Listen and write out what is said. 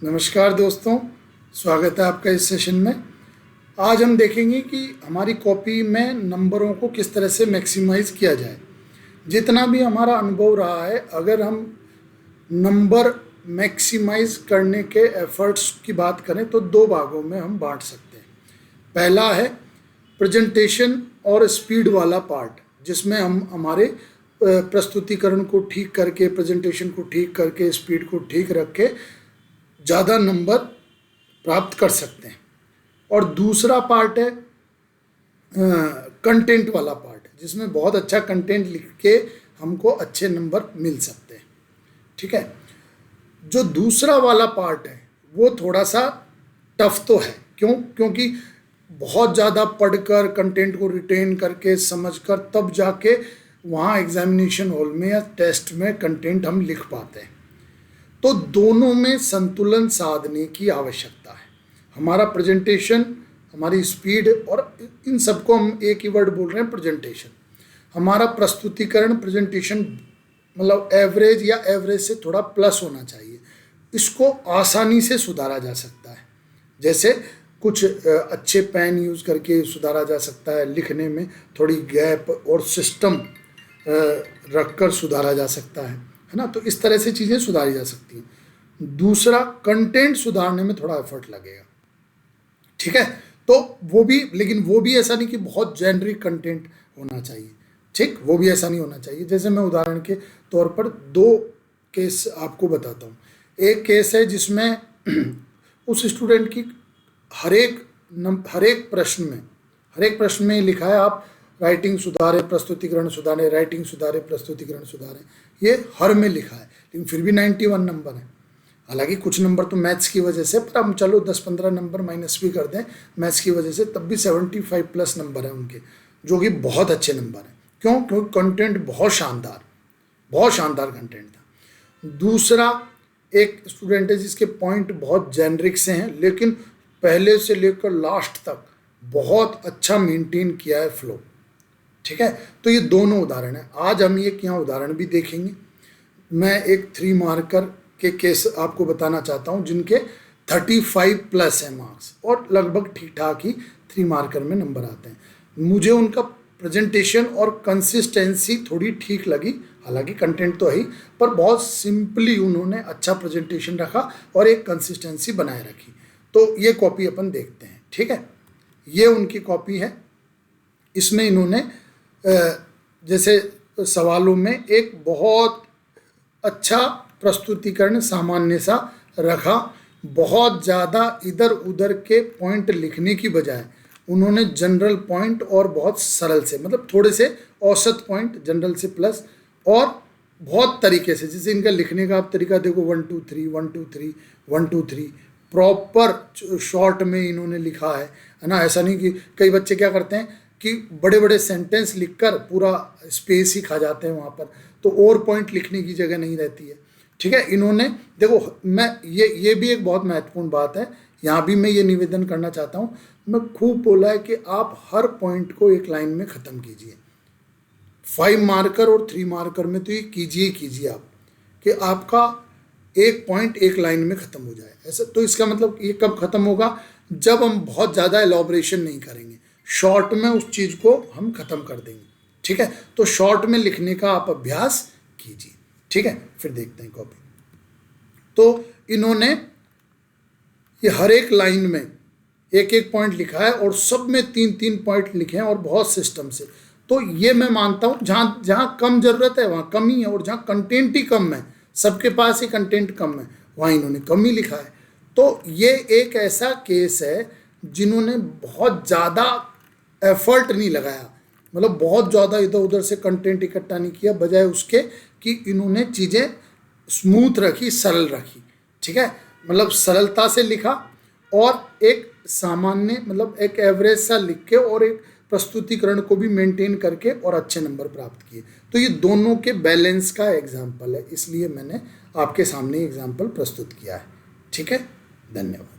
नमस्कार दोस्तों, स्वागत है आपका इस सेशन में। आज हम देखेंगे कि हमारी कॉपी में नंबरों को किस तरह से मैक्सिमाइज़ किया जाए। जितना भी हमारा अनुभव रहा है, अगर हम नंबर मैक्सिमाइज़ करने के एफर्ट्स की बात करें तो दो भागों में हम बांट सकते हैं। पहला है प्रेजेंटेशन और स्पीड वाला पार्ट, जिसमें हम हमारे प्रस्तुतिकरण को ठीक करके, प्रेजेंटेशन को ठीक करके, स्पीड को ठीक रख के ज़्यादा नंबर प्राप्त कर सकते हैं। और दूसरा पार्ट है कंटेंट वाला पार्ट, जिसमें बहुत अच्छा कंटेंट लिख के हमको अच्छे नंबर मिल सकते हैं। ठीक है, जो दूसरा वाला पार्ट है वो थोड़ा सा टफ तो है। क्योंकि बहुत ज़्यादा पढ़कर, कंटेंट को रिटेन करके, समझकर, तब जाके वहाँ एग्जामिनेशन हॉल में या टेस्ट में कंटेंट हम लिख पाते हैं। तो दोनों में संतुलन साधने की आवश्यकता है। हमारा प्रेजेंटेशन, हमारी स्पीड, और इन सबको हम एक ही वर्ड बोल रहे हैं, प्रेजेंटेशन। हमारा प्रस्तुतिकरण, प्रेजेंटेशन मतलब एवरेज या एवरेज से थोड़ा प्लस होना चाहिए। इसको आसानी से सुधारा जा सकता है। जैसे कुछ अच्छे पेन यूज़ करके सुधारा जा सकता है, लिखने में थोड़ी गैप और सिस्टम रखकर सुधारा जा सकता है ना। तो इस तरह से चीज़ें सुधारी जा सकती हैं। दूसरा, कंटेंट सुधारने में थोड़ा एफर्ट लगेगा। ठीक है, तो वो भी, लेकिन वो भी ऐसा नहीं कि बहुत जेनरिक कंटेंट होना चाहिए। ठीक, वो भी ऐसा नहीं होना चाहिए। जैसे मैं उदाहरण के तौर पर दो केस आपको बताता हूँ। एक केस है जिसमें उस स्टूडेंट की हर एक प्रश्न में लिखा है, आप राइटिंग सुधारें, प्रस्तुतिकरण सुधारें, राइटिंग सुधारें, प्रस्तुतिकरण सुधारें। ये हर में लिखा है, लेकिन फिर भी 91 नंबर है। हालांकि कुछ नंबर तो मैथ्स की वजह से, पर हम चलो 10-15 नंबर माइनस भी कर दें मैथ्स की वजह से, तब भी 75 प्लस नंबर है उनके, जो कि बहुत अच्छे नंबर हैं। क्योंकि कंटेंट बहुत शानदार कंटेंट था। दूसरा एक स्टूडेंट है जिसके पॉइंट बहुत जेनरिक से हैं, लेकिन पहले से लेकर लास्ट तक बहुत अच्छा मेंटेन किया है फ्लो। ठीक है, तो ये दोनों उदाहरण हैं। आज हम एक यहाँ उदाहरण भी देखेंगे। मैं एक 3 मार्कर के केस आपको बताना चाहता हूँ, जिनके 35 प्लस है मार्क्स, और लगभग ठीक ठाक ही 3 मार्कर में नंबर आते हैं। मुझे उनका प्रेजेंटेशन और कंसिस्टेंसी थोड़ी ठीक लगी। हालांकि कंटेंट तो है ही, पर बहुत सिंपली उन्होंने अच्छा प्रेजेंटेशन रखा और एक कंसिस्टेंसी बनाए रखी। तो ये कॉपी अपन देखते हैं। ठीक है, ये उनकी कॉपी है। इसमें इन्होंने जैसे सवालों में एक बहुत अच्छा प्रस्तुतिकरण सामान्य सा रखा। बहुत ज़्यादा इधर उधर के पॉइंट लिखने की बजाय उन्होंने जनरल पॉइंट और बहुत सरल से, मतलब थोड़े से औसत पॉइंट, जनरल से प्लस, और बहुत तरीके से, जैसे इनका लिखने का आप तरीका देखो, 1 2 3 1 2 3 1 2 3, प्रॉपर शॉर्ट में इन्होंने लिखा है ना। ऐसा नहीं कि कई बच्चे क्या करते हैं कि बड़े बड़े सेंटेंस लिखकर पूरा स्पेस ही खा जाते हैं वहाँ पर, तो और पॉइंट लिखने की जगह नहीं रहती है। ठीक है, इन्होंने देखो, मैं ये भी एक बहुत महत्वपूर्ण बात है। यहाँ भी मैं ये निवेदन करना चाहता हूँ, मैं खूब बोला है कि आप हर पॉइंट को एक लाइन में ख़त्म कीजिए। 5 मार्कर और 3 मार्कर में तो ये कीजिए आप, कि आपका एक पॉइंट एक लाइन में ख़त्म हो जाए। ऐसा तो इसका मतलब ये कब ख़त्म होगा? जब हम बहुत ज़्यादा एलॉबरेशन नहीं करेंगे, शॉर्ट में उस चीज़ को हम ख़त्म कर देंगे। ठीक है, तो शॉर्ट में लिखने का आप अभ्यास कीजिए। ठीक है, फिर देखते हैं कॉपी। तो इन्होंने ये हर एक लाइन में एक एक पॉइंट लिखा है, और सब में 3-3 पॉइंट लिखे हैं, और बहुत सिस्टम से। तो ये मैं मानता हूँ, जहाँ कम ज़रूरत है वहाँ कम ही है, और जहाँ कंटेंट ही कम है, सबके पास ही कंटेंट कम है, वहाँ इन्होंने कम ही लिखा है। तो ये एक ऐसा केस है जिन्होंने बहुत ज़्यादा एफर्ट नहीं लगाया, मतलब बहुत ज़्यादा इधर उधर से कंटेंट इकट्ठा नहीं किया, बजाय उसके कि इन्होंने चीज़ें स्मूथ रखी, सरल रखी। ठीक है, मतलब सरलता से लिखा, और एक सामान्य, मतलब एक एवरेज सा लिख के, और एक प्रस्तुतिकरण को भी मेंटेन करके और अच्छे नंबर प्राप्त किए। तो ये दोनों के बैलेंस का एग्जाम्पल है, इसलिए मैंने आपके सामने एग्जाम्पल प्रस्तुत किया है। ठीक है, धन्यवाद।